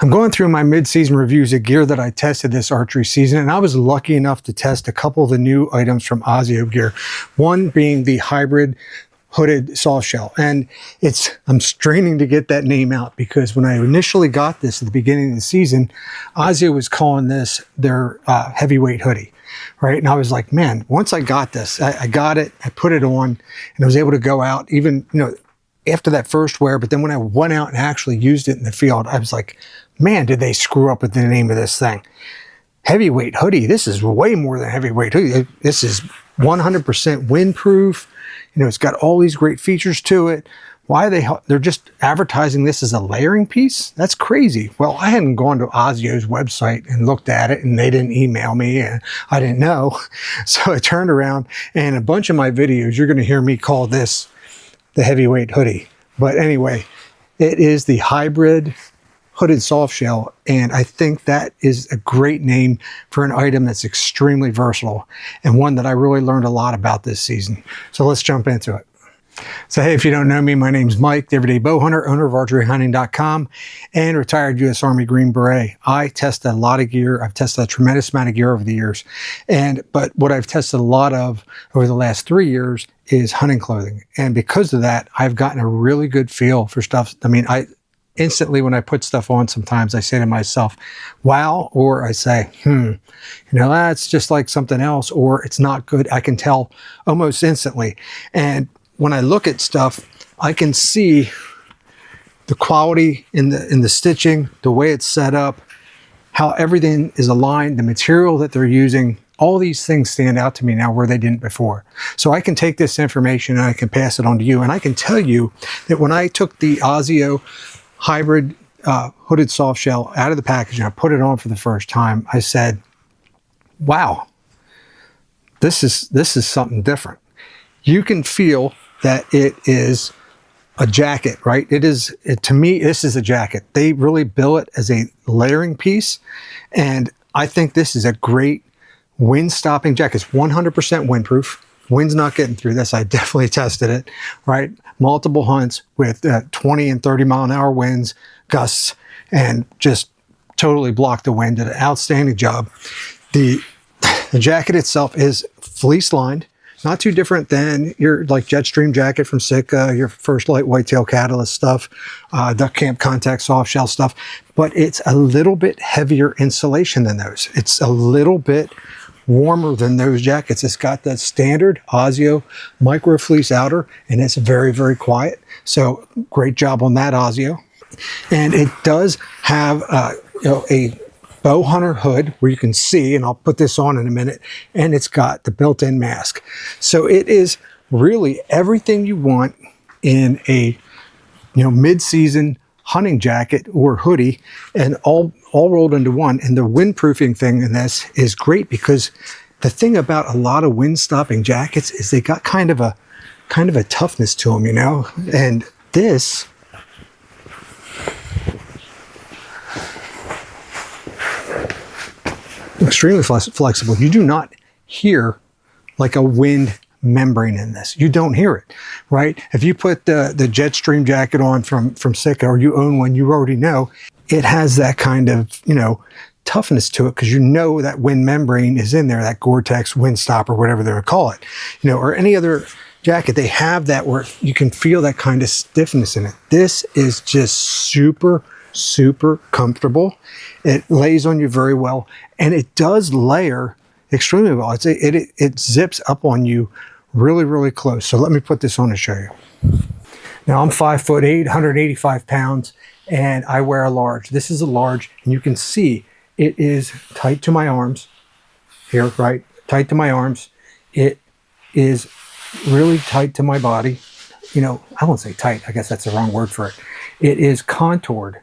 I'm going through my mid-season reviews of gear that I tested this archery season, and I was lucky enough to test a couple of the new items from Asio gear. One being the hybrid hooded softshell, and I'm straining to get that name out because when I initially got this at the beginning of the season, Asio was calling this their heavyweight hoodie, right? And I was like, man, once I got this, I got it, I put it on, and I was able to go out even, after that first wear. But then when I went out and actually used it in the field, I was like, man, did they screw up with the name of this thing? Heavyweight hoodie. This is way more than heavyweight hoodie. This is 100% windproof. It's got all these great features to it. Why they're just advertising this as a layering piece? That's crazy. Well, I hadn't gone to Asio's website and looked at it, and they didn't email me, and I didn't know. So I turned around, and a bunch of my videos, you're going to hear me call this the heavyweight hoodie. But anyway, it is the hybrid hooded softshell, and I think that is a great name for an item that's extremely versatile and one that I really learned a lot about this season. So let's jump into it. So hey, if you don't know me, my name's Mike, the Everday Bow Hunter, owner of archeryhunting.com, and retired U.S. Army Green Beret. I tested a lot of gear. I've tested a tremendous amount of gear over the years. But what I've tested a lot of over the last 3 years is hunting clothing. And because of that, I've gotten a really good feel for stuff. Instantly when I put stuff on, sometimes I say to myself, wow, or I say, that's just like something else, or it's not good. I can tell almost instantly. And when I look at stuff, I can see the quality in the stitching, the way it's set up, how everything is aligned, the material that they're using. All these things stand out to me now where they didn't before. So I can take this information and I can pass it on to you. And I can tell you that when I took the Asio hybrid hooded softshell out of the package and I put it on for the first time, I said, wow, this is something different. You can feel that it is a jacket, right? To me, this is a jacket. They really bill it as a layering piece. And I think this is a great wind stopping jacket. It's 100% windproof. Wind's not getting through this. I definitely tested it, right? Multiple hunts with 20 and 30 mile an hour winds, gusts, and just totally blocked the wind. Did an outstanding job. The jacket itself is fleece lined, not too different than your Jetstream jacket from Sitka, your First Light Whitetail Catalyst stuff, Duck Camp Contact Softshell stuff, but it's a little bit heavier insulation than those. It's a little bit warmer than those jackets. It's got that standard Asio micro fleece outer, and it's very, very quiet. So great job on that, Asio. And it does have a bow hunter hood where you can see, and I'll put this on in a minute, and it's got the built-in mask. So it is really everything you want in a mid-season hunting jacket or hoodie, and all rolled into one. And the windproofing thing in this is great because the thing about a lot of wind stopping jackets is they got kind of a toughness to them, and this extremely flexible. You do not hear like a wind membrane in this. You don't hear it, right? If you put the Jetstream jacket on from Sitka, or you own one, you already know it has that kind of toughness to it because that wind membrane is in there, that Gore-Tex wind stop or whatever they're gonna call it, or any other jacket. They have that where you can feel that kind of stiffness in it. This is just super comfortable. It lays on you very well, and it does layer extremely well. It zips up on you really close. So let me put this on to show you. Now I'm 5'8", 185 pounds, and I wear a large. This is a large, and you can see it is tight to my arms here, right? Tight to my arms. It is really tight to my body. I won't say tight. I guess that's the wrong word for it. It is contoured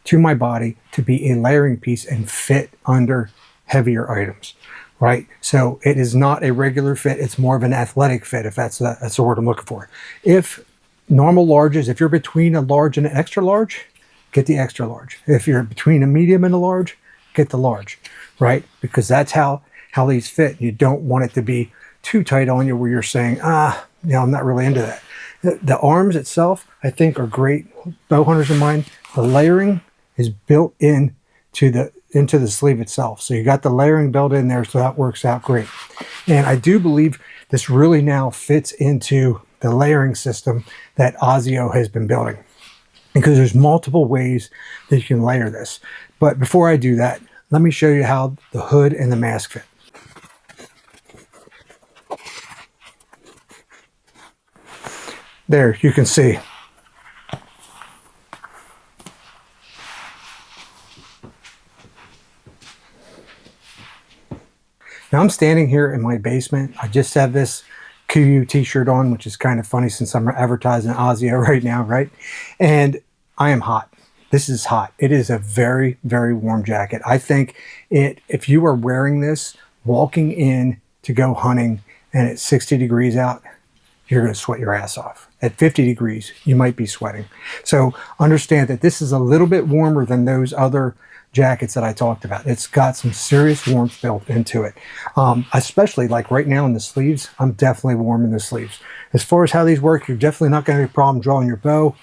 to my body to be a layering piece and fit under heavier items, right? So it is not a regular fit. It's more of an athletic fit, if that's the word I'm looking for. If normal larges, if you're between a large and an extra large, get the extra large. If you're between a medium and a large, get the large, right? Because that's how these fit. You don't want it to be too tight on you where you're saying, I'm not really into that. The arms itself, I think, are great. Bow hunters of mine, the layering is built into the sleeve itself. So you got the layering built in there, so that works out great. And I do believe this really now fits into the layering system that Asio has been building, because there's multiple ways that you can layer this. But before I do that, let me show you how the hood and the mask fit. There, you can see. Now I'm standing here in my basement. I just have this QU t-shirt on, which is kind of funny since I'm advertising Asio right now, right? And I am hot. This is hot. It is a very, very warm jacket. I think if you are wearing this, walking in to go hunting and it's 60 degrees out, you're going to sweat your ass off. At 50 degrees, you might be sweating. So understand that this is a little bit warmer than those other jackets that I talked about. It's got some serious warmth built into it. Especially like right now in the sleeves, I'm definitely warm in the sleeves. As far as how these work, you're definitely not going to have a problem drawing your bow.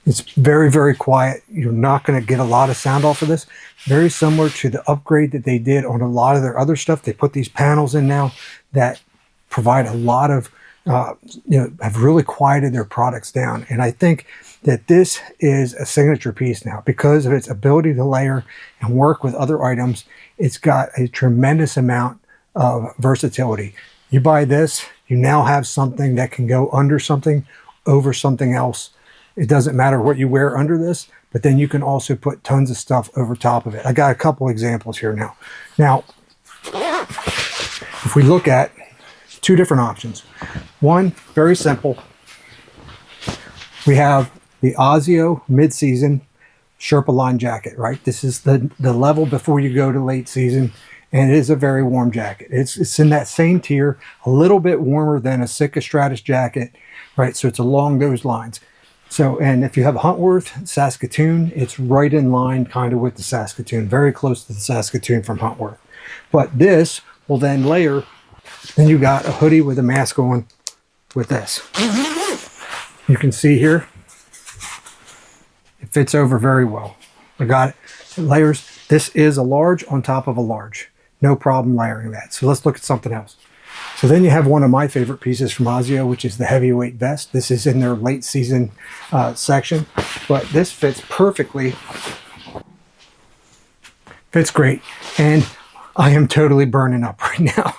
It's very, very quiet. You're not going to get a lot of sound off of this. Very similar to the upgrade that they did on a lot of their other stuff. They put these panels in now that provide a lot of, have really quieted their products down. And I think that this is a signature piece now because of its ability to layer and work with other items. It's got a tremendous amount of versatility. You buy this, you now have something that can go under something, over something else. It doesn't matter what you wear under this, but then you can also put tons of stuff over top of it. I got a couple examples here now. Now, if we look at two different options. One, very simple. We have the Asio mid-season Sherpa line jacket, right? This is the level before you go to late season, and it is a very warm jacket. It's in that same tier, a little bit warmer than a Sitka Stratus jacket, right? So it's along those lines. So, and if you have Huntworth, Saskatoon, it's right in line kind of with the Saskatoon, very close to the Saskatoon from Huntworth. But this will then layer. Then you got a hoodie with a mask on with this. You can see here, it fits over very well. I got it. It layers. This is a large on top of a large. No problem layering that. So let's look at something else. So then you have one of my favorite pieces from Asio, which is the heavyweight vest. This is in their late season section, but this fits perfectly. Fits great. And I am totally burning up right now.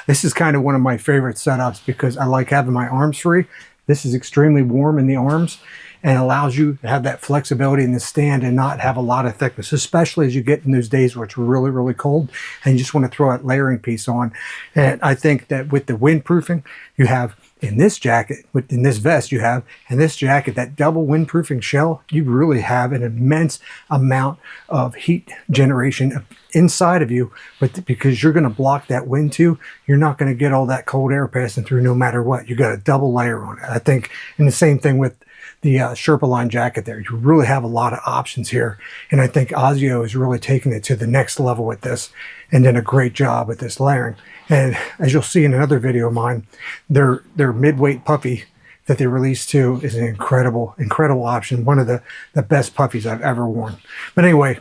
This is kind of one of my favorite setups because I like having my arms free. This is extremely warm in the arms and allows you to have that flexibility in the stand and not have a lot of thickness, especially as you get in those days where it's really, really cold and you just want to throw that layering piece on. And I think that with the windproofing, you have in this jacket, in this vest you have, and this jacket, that double windproofing shell, you really have an immense amount of heat generation inside of you, but because you're going to block that wind too, you're not going to get all that cold air passing through no matter what. You got a double layer on it, I think. And the same thing with the Sherpa line jacket there. You really have a lot of options here. And I think Asio is really taking it to the next level with this and did a great job with this layering. And as you'll see in another video of mine, their midweight puffy that they released too is an incredible, incredible option. One of the best puffies I've ever worn. But anyway,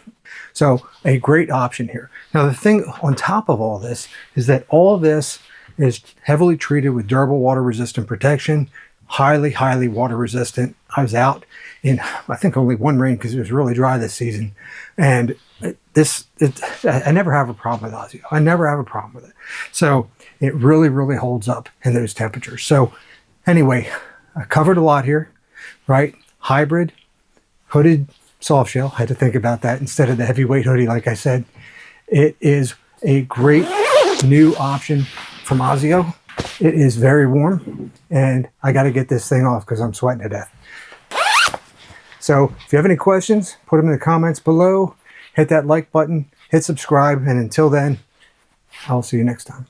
so a great option here. Now the thing on top of all this is that all of this is heavily treated with durable water resistant protection, highly, highly water resistant. I was out in, I think only one rain because it was really dry this season. And I never have a problem with Asio. I never have a problem with it. So it really, really holds up in those temperatures. So anyway, I covered a lot here, right? Hybrid, hooded soft shell. I had to think about that instead of the heavyweight hoodie, like I said. It is a great new option from Asio. It is very warm, and I got to get this thing off because I'm sweating to death. So if you have any questions, put them in the comments below. Hit that like button, hit subscribe, and until then, I'll see you next time.